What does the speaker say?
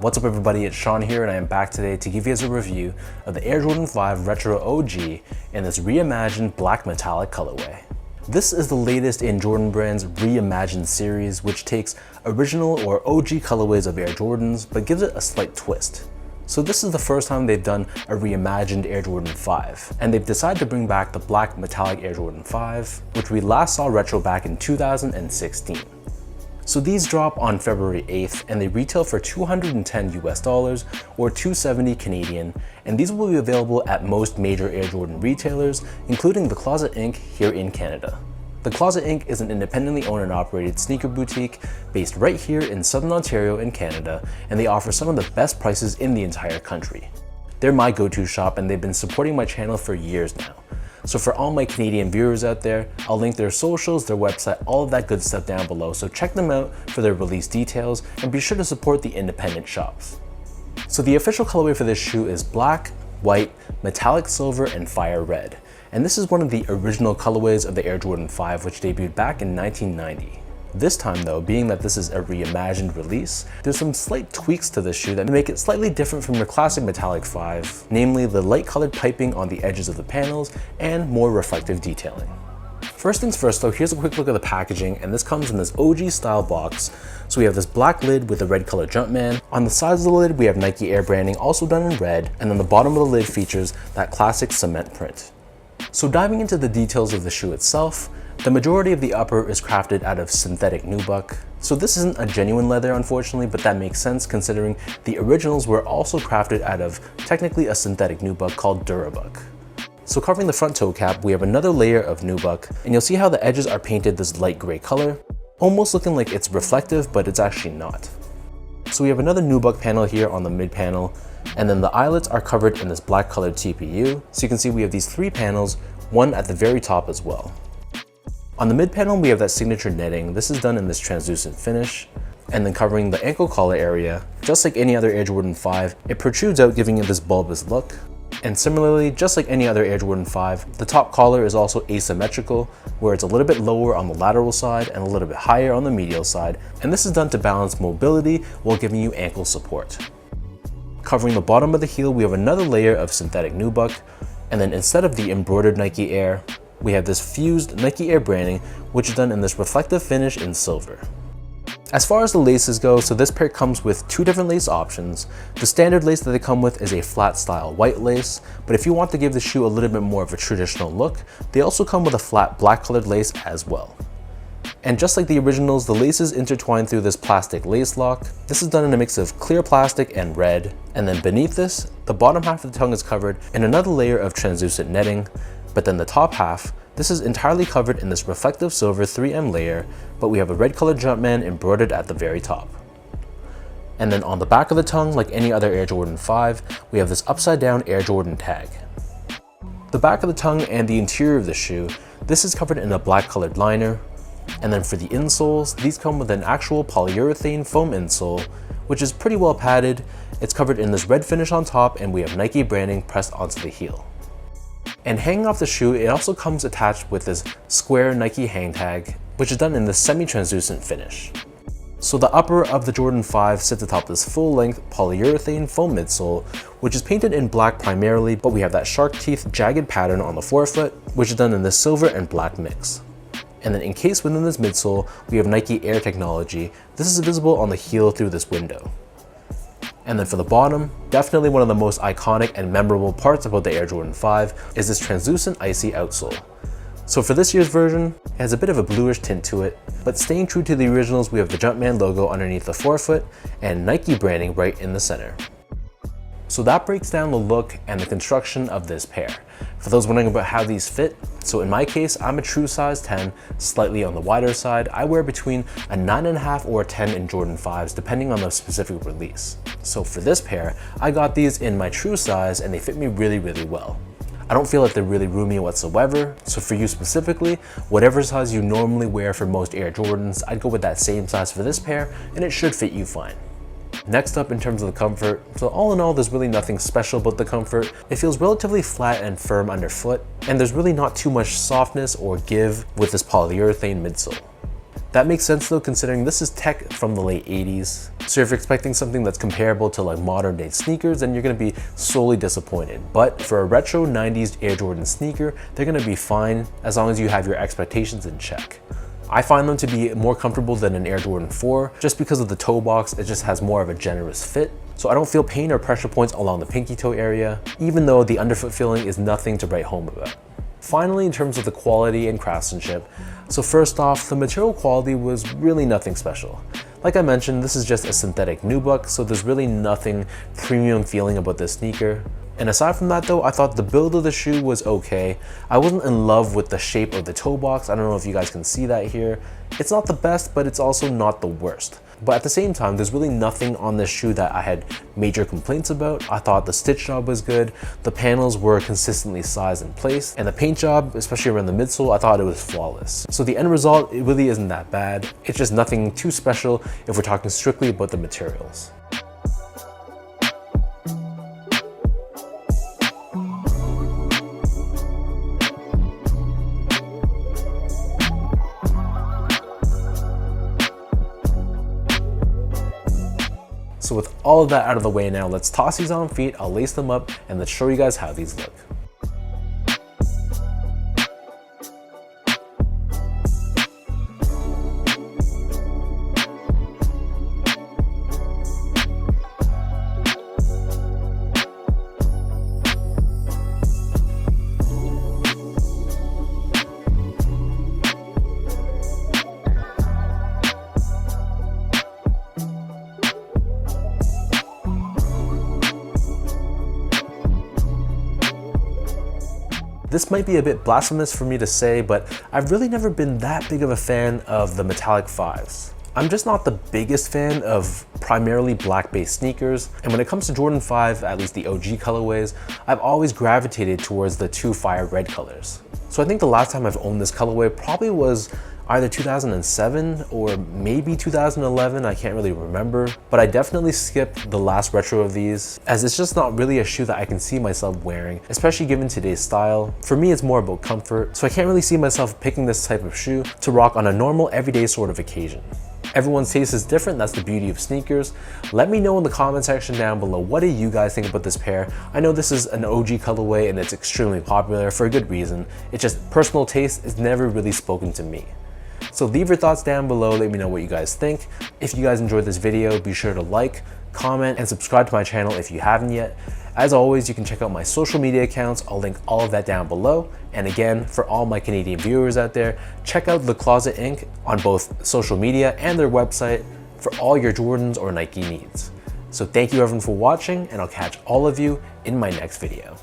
What's up everybody, it's Sean here and I am back today to give you guys a review of the Air Jordan 5 Retro OG in this reimagined black metallic colorway. This is the latest in Jordan Brand's Reimagined series, which takes original or OG colorways of Air Jordans but gives it a slight twist. So this is the first time they've done a reimagined Air Jordan 5, and they've decided to bring back the black metallic Air Jordan 5, which we last saw retro back in 2016. So these drop on February 8th and they retail for $210 US or $270 Canadian, and these will be available at most major Air Jordan retailers, including the Closet Inc. here in Canada. The Closet Inc. is an independently owned and operated sneaker boutique based right here in Southern Ontario in Canada, and they offer some of the best prices in the entire country. They're my go-to shop and they've been supporting my channel for years now. So for all my Canadian viewers out there, I'll link their socials, their website, all of that good stuff down below, so check them out for their release details and be sure to support the independent shops. So the official colorway for this shoe is black, white, metallic silver, and fire red. And this is one of the original colorways of the Air Jordan 5, which debuted back in 1990. This time though, being that this is a reimagined release, there's some slight tweaks to this shoe that make it slightly different from your classic metallic 5, namely the light colored piping on the edges of the panels and more reflective detailing. First things first though, here's a quick look at the packaging, and this comes in this OG style box. So we have this black lid with a red colored Jumpman. On the sides of the lid, we have Nike Air branding, also done in red, and then the bottom of the lid features that classic cement print. So diving into the details of the shoe itself, the majority of the upper is crafted out of synthetic nubuck. So this isn't a genuine leather unfortunately, but that makes sense considering the originals were also crafted out of technically a synthetic nubuck called Durabuck. So covering the front toe cap, we have another layer of nubuck, and you'll see how the edges are painted this light gray color, almost looking like it's reflective, but it's actually not. So we have another nubuck panel here on the mid panel, and then the eyelets are covered in this black colored TPU. So you can see we have these three panels, one at the very top as well. On the mid panel, we have that signature netting. This is done in this translucent finish. And then covering the ankle collar area, just like any other Air Jordan 5, it protrudes out, giving it this bulbous look. And similarly, just like any other Air Jordan 5, the top collar is also asymmetrical, where it's a little bit lower on the lateral side and a little bit higher on the medial side. And this is done to balance mobility while giving you ankle support. Covering the bottom of the heel, we have another layer of synthetic nubuck. And then instead of the embroidered Nike Air, we have this fused Nike Air branding, which is done in this reflective finish in silver. As far as the laces go, so this pair comes with two different lace options. The standard lace that they come with is a flat style white lace, but if you want to give the shoe a little bit more of a traditional look, they also come with a flat black colored lace as well. And just like the originals, the laces intertwine through this plastic lace lock. This is done in a mix of clear plastic and red. And then beneath this, the bottom half of the tongue is covered in another layer of translucent netting. But then the top half, this is entirely covered in this reflective silver 3M layer, but we have a red colored Jumpman embroidered at the very top. And then on the back of the tongue, like any other Air Jordan 5, we have this upside down Air Jordan tag. The back of the tongue and the interior of the shoe, this is covered in a black colored liner. And then for the insoles, these come with an actual polyurethane foam insole, which is pretty well padded. It's covered in this red finish on top, and we have Nike branding pressed onto the heel. And hanging off the shoe, it also comes attached with this square Nike hang tag, which is done in this semi-translucent finish. So the upper of the Jordan 5 sits atop this full-length polyurethane foam midsole, which is painted in black primarily, but we have that shark teeth jagged pattern on the forefoot, which is done in this silver and black mix. And then encased within this midsole, we have Nike Air technology. This is visible on the heel through this window. And then for the bottom, definitely one of the most iconic and memorable parts about the Air Jordan 5 is this translucent icy outsole. So for this year's version, it has a bit of a bluish tint to it, but staying true to the originals, we have the Jumpman logo underneath the forefoot and Nike branding right in the center. So that breaks down the look and the construction of this pair. For those wondering about how these fit, so in my case, I'm a true size 10, slightly on the wider side. I wear between a 9.5 or a 10 in Jordan 5s, depending on the specific release. So for this pair, I got these in my true size and they fit me really, really well. I don't feel like they're really roomy whatsoever, so for you specifically, whatever size you normally wear for most Air Jordans, I'd go with that same size for this pair and it should fit you fine. Next up in terms of the comfort, so all in all there's really nothing special about the comfort. It feels relatively flat and firm underfoot, and there's really not too much softness or give with this polyurethane midsole. That makes sense though, considering this is tech from the late 80s. So if you're expecting something that's comparable to like modern day sneakers, then you're gonna be sorely disappointed. But for a retro 90s Air Jordan sneaker, they're gonna be fine as long as you have your expectations in check. I find them to be more comfortable than an Air Jordan 4 just because of the toe box. It just has more of a generous fit. So I don't feel pain or pressure points along the pinky toe area, even though the underfoot feeling is nothing to write home about. Finally, in terms of the quality and craftsmanship, so first off, the material quality was really nothing special. Like I mentioned, this is just a synthetic nubuck, so there's really nothing premium feeling about this sneaker. And aside from that though, I thought the build of the shoe was okay. I wasn't in love with the shape of the toe box. I don't know if you guys can see that here. It's not the best, but it's also not the worst. But at the same time, there's really nothing on this shoe that I had major complaints about. I thought the stitch job was good, the panels were consistently sized and placed, and the paint job, especially around the midsole, I thought it was flawless. So the end result, it really isn't that bad. It's just nothing too special if we're talking strictly about the materials. So with all of that out of the way now, let's toss these on feet, I'll lace them up, and let's show you guys how these look. This might be a bit blasphemous for me to say, but I've really never been that big of a fan of the metallic 5s. I'm just not the biggest fan of primarily black-based sneakers, and when it comes to Jordan 5, at least the OG colorways, I've always gravitated towards the two fire red colors. So I think the last time I've owned this colorway probably was either 2007 or maybe 2011, I can't really remember, but I definitely skipped the last retro of these as it's just not really a shoe that I can see myself wearing, especially given today's style. For me, it's more about comfort, so I can't really see myself picking this type of shoe to rock on a normal everyday sort of occasion. Everyone's taste is different, that's the beauty of sneakers. Let me know in the comment section down below, what do you guys think about this pair? I know this is an OG colorway and it's extremely popular for a good reason. It's just personal taste is never really spoken to me. So leave your thoughts down below, let me know what you guys think. If you guys enjoyed this video, be sure to like, comment, and subscribe to my channel if you haven't yet. As always, you can check out my social media accounts. I'll link all of that down below. And again, for all my Canadian viewers out there, check out The Closet Inc. on both social media and their website for all your Jordans or Nike needs. So thank you everyone for watching, and I'll catch all of you in my next video.